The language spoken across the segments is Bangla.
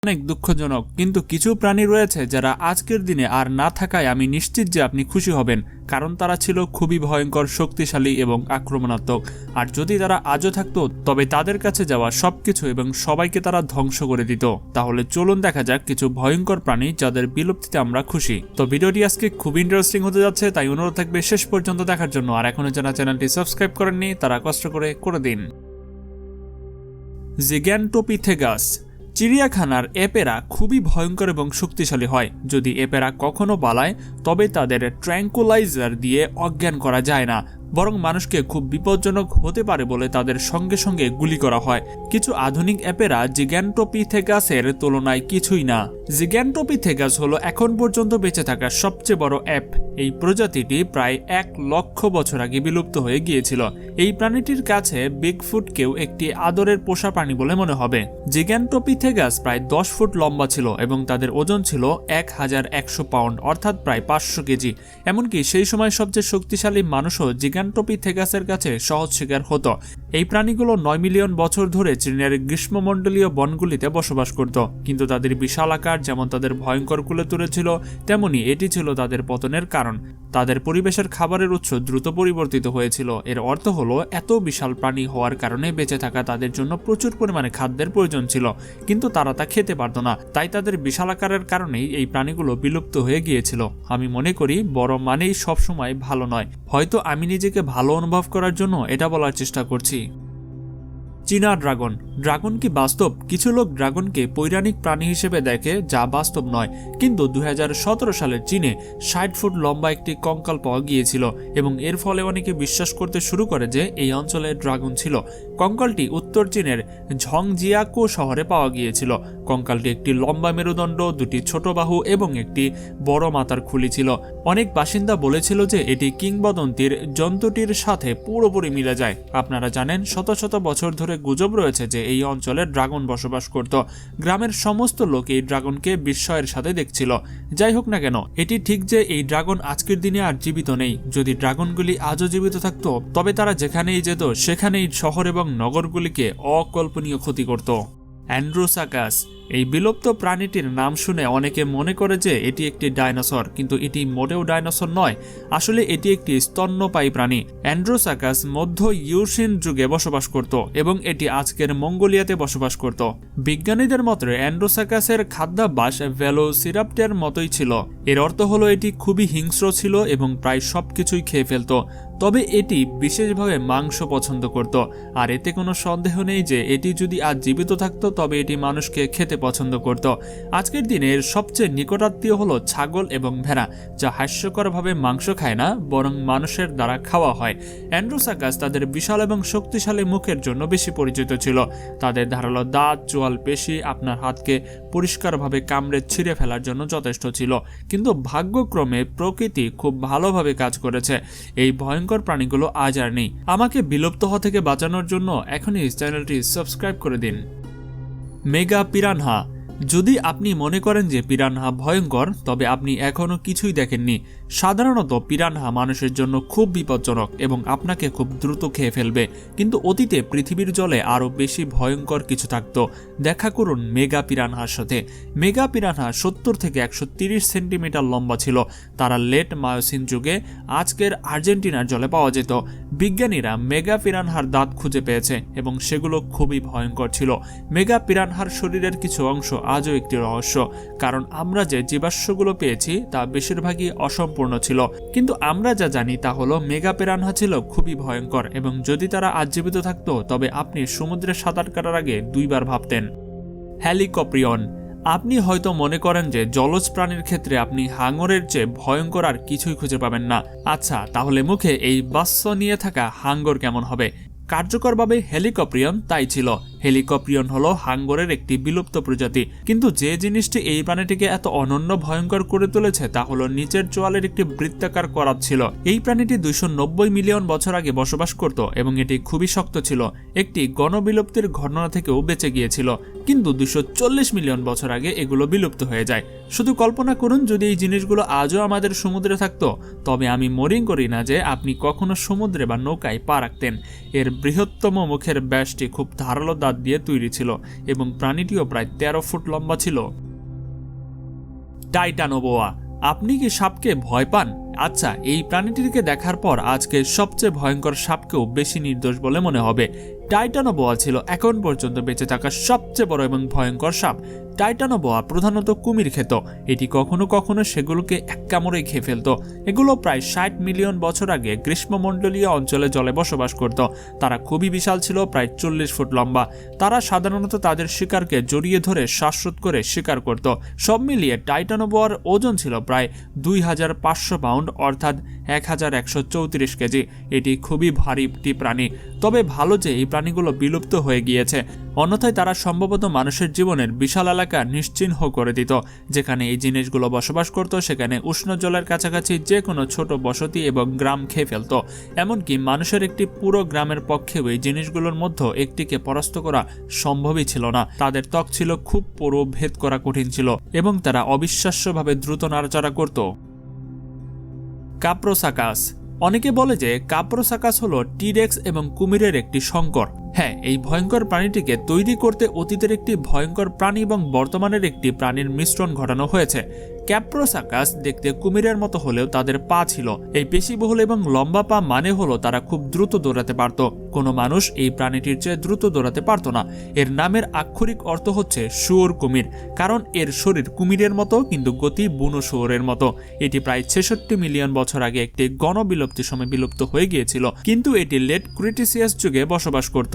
অনেক দুঃখজনক, কিন্তু কিছু প্রাণী রয়েছে যারা আজকের দিনে আর না থাকায় আমি নিশ্চিত যে আপনি খুশি হবেন, কারণ তারা ছিল খুবই ভয়ঙ্কর, শক্তিশালী এবং আক্রমণাত্মক। আর যদি তারা আজও থাকতো তবে তাদের কাছে যাওয়া সবকিছু এবং সবাইকে তারা ধ্বংস করে দিত। তাহলে চলুন দেখা যাক কিছু ভয়ঙ্কর প্রাণী যাদের বিলুপ্তিতে আমরা খুশি। তো ভিডিওটি আজকে খুব ইন্টারেস্টিং হতে যাচ্ছে, তাই অনুরোধ থাকবে শেষ পর্যন্ত দেখার জন্য। আর এখনো যারা চ্যানেলটি সাবস্ক্রাইব করেননি তারা কষ্ট করে দিন। জিগ্যান্টোপিথেগাস। চিড়িয়াখানার এপেরা খুবই ভয়ঙ্কর এবং শক্তিশালী হয়। যদি এপেরা কখনো পালায় তবে তাদের ট্র্যাঙ্কুলাইজার দিয়ে অজ্ঞান করা যায় না, বরং মানুষকে খুব বিপজ্জনক হতে পারে বলে তাদের সঙ্গে সঙ্গে গুলি করা হয়। কিছু আধুনিক অ্যাপেরা জিগ্যান্টোপিথেগাসের তুলনায় কিছুই না। জিগ্যান্টোপিথেগাস হলো এখন পর্যন্ত বেঁচে থাকা সবচেয়ে বড় অ্যাপ। এই প্রজাতিটি প্রায় 1 লক্ষ বছর আগে বিলুপ্ত হয়ে গিয়েছিল। এই প্রাণীটির কাছে বিগফুটকেও একটি আদরের পোষা প্রাণী বলে মনে হবে। জিগ্যান্টোপিথেগাস প্রায় 10 ফুট লম্বা ছিল এবং তাদের ওজন ছিল 1100 পাউন্ড, অর্থাৎ প্রায় 500 কেজি। এমনকি সেই সময় সবচেয়ে শক্তিশালী মানুষও জিগ্যান্টোপিথেগাসের কাছে সহজ শিকার হতো। এই প্রাণীগুলো 9 মিলিয়ন বছর ধরে চীনের গ্রীষ্মমণ্ডলীয় বনগুলিতে বসবাস করত, কিন্তু তাদের বিশাল আকার যেমন তাদের ভয়ঙ্কর কুলে তুলেছিল, তেমনি এটি ছিল তাদের পতনের কারণ। তাদের পরিবেশের খাবারের উৎস দ্রুত পরিবর্তিত হয়েছিল। এর অর্থ হলো এত বিশাল প্রাণী হওয়ার কারণে বেঁচে থাকা তাদের জন্য প্রচুর পরিমাণে খাদ্যের প্রয়োজন ছিল, কিন্তু তারা তা খেতে পারত না। তাই তাদের বিশাল আকারের কারণেই এই প্রাণীগুলো বিলুপ্ত হয়ে গিয়েছিল। আমি মনে করি বড় মানেই সবসময় ভালো নয়। হয়তো আমি নিজেকে ভালো অনুভব করার জন্য এটা বলার চেষ্টা করছি। চীনা ড্রাগন। ড্রাগন কি বাস্তব? কিছু লোক ড্রাগনকে পৌরাণিক প্রাণী হিসেবে দেখে, যা বাস্তব নয়। কিন্তু 2017 সালের চীনে 60 ফুট লম্বা একটি কঙ্কাল পাওয়া গিয়েছিল এবং এর ফলে অনেকে বিশ্বাস করতে শুরু করে যে এই অঞ্চলে ড্রাগন ছিল। কঙ্কালটি উত্তর চীনের ঝংজিয়াকো শহরে পাওয়া গিয়েছিল। কঙ্কালটি একটি লম্বা মেরুদণ্ড, 2টি ছোট বাহু এবং একটি বড় মাথার খুলি ছিল। অনেক বাসিন্দা বলেছিল যে এটি কিংবদন্তির জন্তুটির সাথে পুরোপুরি মিলে যায়। আপনারা জানেন, শত শত বছর ধরে গুজব রয়েছে যে এই অঞ্চলে ড্রাগন বসবাস করত। গ্রামের সমস্ত লোক এই ড্রাগনকে বিস্ময়ের সাথে দেখছিল। যাই হোক না কেন, এটি ঠিক যে এই ড্রাগন আজকের দিনে আর জীবিত নেই। যদি ড্রাগনগুলি আজও জীবিত থাকত তবে তারা যেখানেই যেত সেখানেই শহর এবং নগরগুলিকে অকল্পনীয় ক্ষতি করত। অ্যান্ড্রোসাকাস। এই বিলুপ্ত প্রাণীটির নাম শুনে অনেকে মনে করে যে এটি একটি ডাইনোসর, কিন্তু এটি মোটেও ডাইনোসর নয়। আসলে এটি একটি স্তন্যপায়ী প্রাণী। অ্যান্ড্রোসাকাস মধ্য ইউরশিয়ান যুগে বসবাস করত এবং এটি আজকের মঙ্গোলিয়াতে বসবাস করত। বিজ্ঞানীদের মতে অ্যান্ড্রোসাকাসের খাদ্যাভ্যাস ভেলোসিরাপ্টরের মতোই ছিল। এর অর্থ হলো এটি খুবই হিংস্র ছিল এবং প্রায় সবকিছুই খেয়ে ফেলত। তবে এটি বিশেষভাবে মাংস পছন্দ করত। আর এতে কোনো সন্দেহ নেই যে এটি যদি আজ জীবিত থাকত তবে এটি মানুষকে খেতে পছন্দ করত। আজকের দিনে এর সবচেয়ে নিকটাত্মীয় হলো ছাগল এবং ভেড়া, যা হাস্যকরভাবে মাংস খায় না, বরং মানুষের দ্বারা খাওয়া হয়। অ্যান্ড্রোসাকাস তাদের বিশাল এবং শক্তিশালী মুখের জন্য বেশি পরিচিত ছিল। তাদের ধারালো দাঁত, চোয়াল পেশি আপনার হাতকে পরিষ্কারভাবে কামড়ে ছিঁড়ে ফেলার জন্য যথেষ্ট ছিল। কিন্তু ভাগ্যক্রমে প্রকৃতি খুব ভালোভাবে কাজ করেছে। এই ভয়ঙ্কর প্রাণীগুলো আজ আর নেই। আমাকে বিলুপ্ত হওয়া থেকে বাঁচানোর জন্য এখনই চ্যানেলটি সাবস্ক্রাইব করে দিন। Mega piranha. যদি আপনি মনে করেন যে পিরানহা ভয়ঙ্কর, তবে আপনি এখনো কিছুই দেখেননি। সাধারণত পিরানহা মানুষের জন্য খুব বিপজ্জনক এবং আপনাকে খুব দ্রুত খেয়ে ফেলবে, কিন্তু অতীতে পৃথিবীর জলে আরও বেশি ভয়ঙ্কর কিছু থাকত। দেখা করুন মেগা পিরানহার সাথে। মেগা পিরানহা 70 থেকে 130 সেন্টিমিটার লম্বা ছিল। তারা লেট মায়োসিন যুগে আজকের আর্জেন্টিনার জলে পাওয়া যেত। বিজ্ঞানীরা মেগা পিরানহার দাঁত খুঁজে পেয়েছে এবং সেগুলো খুবই ভয়ঙ্কর ছিল। মেগা পিরানহার শরীরের কিছু অংশ আজও একটি রহস্য, কারণ আমরা যে জীবাশ্মগুলো পেয়েছি তা বেশিরভাগই অসম্পূর্ণ ছিল। কিন্তু আমরা যা জানি তা হলো মেগা পিরানহা ছিল খুবই ভয়ঙ্কর এবং যদি তারা আজ জীবিত থাকতো তবে আপনি সমুদ্রে সাঁতার কাটার আগে 2 বার ভাবতেন। হেলিকপ্রিয়ন। আপনি হয়তো মনে করেন যে জলজ প্রাণীর ক্ষেত্রে আপনি হাঙরের চেয়ে ভয়ঙ্কর আর কিছুই খুঁজে পাবেন না। আচ্ছা, তাহলে মুখে এই বাস্য নিয়ে থাকা হাঙ্গর কেমন হবে? কার্যকরভাবে হেলিকপ্রিয়ন তাই ছিল। হেলিকপ্রিয়ন হলো হাঙ্গরের একটি বিলুপ্ত প্রজাতি, কিন্তু যে জিনিসটি এই প্রাণীটিকে এত অনন্য ভয়ঙ্কর করে তুলেছে তা হলো নিচের চোয়ালের একটি বৃত্তাকার করাত ছিল। এই প্রাণীটি 290 মিলিয়ন বছর আগে বসবাস করত এবং এটি খুবই শক্ত ছিল। একটি গণবিলুপ্তির ঘটনা থেকেও বেঁচে গিয়েছিল, কিন্তু 240 মিলিয়ন বছর আগে এগুলো বিলুপ্ত হয়ে যায়। শুধু কল্পনা করুন যদি এই জিনিসগুলো আজও আমাদের সমুদ্রে থাকতো, তবে আমি মরিং করি না যে আপনি কখনো সমুদ্রে বা নৌকায় পা রাখতেন। এর বৃহত্তম মুখের ব্যাসটি খুব ধারালো দাঁত দিয়ে তৈরি ছিল এবং প্রাণীটিও প্রায় 13 ফুট লম্বা ছিল। টাইটানোবোয়া। আপনি কি সাপকে ভয় পান? আচ্ছা, এই প্রাণীটিকে দেখার পর আজকে সবচেয়ে ভয়ঙ্কর সাপকেও বেশি নির্দোষ বলে মনে হবে। টাইটানোবোয়া ছিল এখন পর্যন্ত বেঁচে থাকা সবচেয়ে বড় এবং ভয়ঙ্কর সাপ। টাইটানোবোয়া প্রধানত কুমির খেত। এটি কখনো কখনো সেগুলোকে এক কামড়েই খেয়ে ফেলত। এগুলো প্রায় 60 মিলিয়ন বছর আগে গ্রীষ্মমণ্ডলীয় অঞ্চলে জলে বসবাস করত। তারা খুবই বিশাল ছিল, প্রায় 40 ফুট লম্বা। তারা সাধারণত তাদের শিকারকে জড়িয়ে ধরে শ্বাসরোধ করে শিকার করত। সব মিলিয়ে টাইটানোবোয়ার ওজন ছিল প্রায় 2500 পাউন্ড, অর্থাৎ 1134 কেজি। এটি খুবই ভারী একটি প্রাণী। তবে ভালো যে এই প্রাণীগুলো বিলুপ্ত হয়ে গিয়েছে, অন্যথায় তারা সম্ভবত মানুষের জীবনের বিশাল এলাকা নিশ্চিহ্ন করে দিত। যেখানে এই জিনিসগুলো বসবাস করত সেখানে উষ্ণ জলের কাছাকাছি যে কোনো ছোট বসতি এবং গ্রাম খেয়ে ফেলত। এমনকি মানুষের একটি পুরো গ্রামের পক্ষেও এই জিনিসগুলোর মধ্যে একটিকে পরাস্ত করা সম্ভবই ছিল না। তাদের ত্বক ছিল খুব পুরো, ভেদ করা কঠিন ছিল এবং তারা অবিশ্বাস্যভাবে দ্রুত নাড়াচাড়া করত। কাপ্রোসাকাস। অনেকে বলে যে কাপ্রোসাকাস হলো টিরেক্স এবং কুমিরের একটি সংকর। হ্যাঁ, এই ভয়ঙ্কর প্রাণীটিকে তৈরি করতে অতীতের একটি ভয়ঙ্কর প্রাণী এবং বর্তমানের একটি প্রাণীর মিশ্রণ ঘটানো হয়েছে। ক্যাপ্রোসাকাস দেখতে কুমিরের মতো হলেও তাদের পা ছিল। এই পেশিবহুল এবং লম্বা পা মানে হলো তারা খুব দ্রুত দৌড়াতে পারত। কোনো মানুষ এই প্রাণীটির চেয়ে দ্রুত দৌড়াতে পারত না। এর নামের আক্ষরিক অর্থ হচ্ছে শুয়োর কুমির, কারণ এর শরীর কুমিরের মতো কিন্তু গতি বুনো শুয়োরের মতো। এটি প্রায় 66 মিলিয়ন বছর আগে একটি গণবিলুপ্তির সময় বিলুপ্ত হয়ে গিয়েছিল, কিন্তু এটি লেট ক্রিটিসিয়াস যুগে বসবাস করত।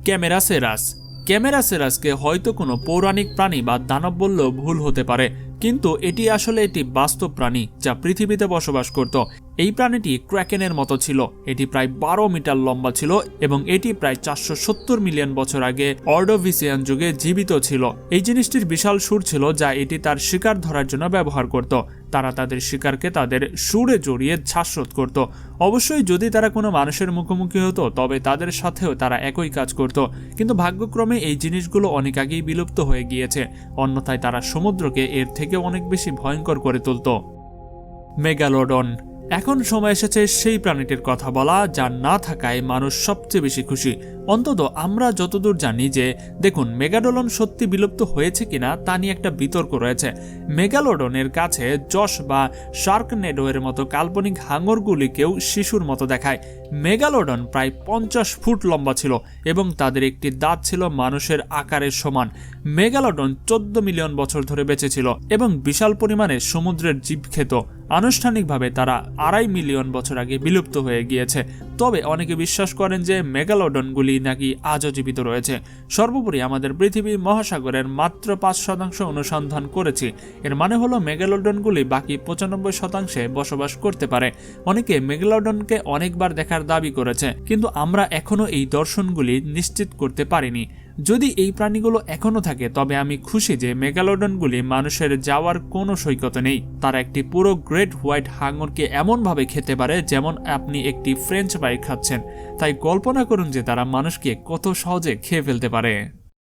ক্যামেরাসেরাস। ক্যামেরাসেরাসকে হয়তো কোনো পৌরাণিক প্রাণী বা দানব বললেও ভুল হতে পারে, কিন্তু এটি আসলে একটি বাস্তব প্রাণী যা পৃথিবীতে বসবাস করত। এই প্রাণীটি ক্র্যাকেনের মতো ছিল। এটি প্রায় 12 মিটার লম্বা ছিল এবং এটি প্রায় 470 মিলিয়ন বছর আগে অর্ডোভিসিয়ান যুগে জীবিত ছিল। এই জিনিসটির বিশাল সুর ছিল যা এটি তার শিকার ধরার জন্য ব্যবহার করত। তারা তাদের শিকারকে তাদের সুরে জড়িয়ে শ্বাসরোধ করত। অবশ্যই যদি তারা কোনো মানুষের মুখোমুখি হতো তবে তাদের সাথেও তারা একই কাজ করত, কিন্তু ভাগ্যক্রমে এই জিনিসগুলো অনেক আগেই বিলুপ্ত হয়ে গিয়েছে। অন্যথায় তারা সমুদ্রকে এর থেকে অনেক বেশি ভয়ঙ্কর করে তুলত। মেগালোডন। এখন সময় এসেছে সেই প্রাণীটির কথা বলা যার না থাকায় মানুষ সবচেয়ে বেশি খুশি। অন্তত আমরা যতদূর জানি যে দেখুন, মেগালোডন সত্যি বিলুপ্ত হয়েছে কিনা তা নিয়ে একটা বিতর্ক রয়েছে। মেগালোডনের কাছে জশ বা শার্কনেডো এর মতো কাল্পনিক হাঙরগুলিকেও শিশুর মতো দেখায়। মেগালোডন প্রায় 50 ফুট লম্বা ছিল এবং তাদের একটি দাঁত ছিল মানুষের আকারের সমান। মেগালোডন 14 মিলিয়ন বছর ধরে বেঁচে ছিল এবং বিশাল পরিমাণে সমুদ্রের জীব খেত। আনুষ্ঠানিকভাবে তারা 2.5 মিলিয়ন বছর আগে বিলুপ্ত হয়ে গিয়েছে। তবে অনেকে বিশ্বাস করেন যে মেগালোডনগুলি নাকি আজও জীবিত রয়েছে। সর্বোপরি আমাদের পৃথিবী মহাসাগরের মাত্র 5% অনুসন্ধান করেছি। এর মানে হলো মেগালোডনগুলি বাকি 95% বসবাস করতে পারে। অনেকে মেগালোডনকে অনেকবার দেখার দাবি করেছে, কিন্তু আমরা এখনো এই দর্শনগুলি নিশ্চিত করতে পারিনি। যদি এই প্রাণীগুলো এখনো থাকে তবে আমি খুশি যে মেগালোডনগুলি মানুষের যাওয়ার কোনো সৈকত নেই। তারা একটি পুরো গ্রেট হোয়াইট হাঙরকে এমনভাবে খেতে পারে যেমন আপনি একটি ফ্রেঞ্চ ফ্রাই খাচ্ছেন। তাই কল্পনা করুন যে তারা মানুষকে কত সহজে খেয়ে ফেলতে পারে।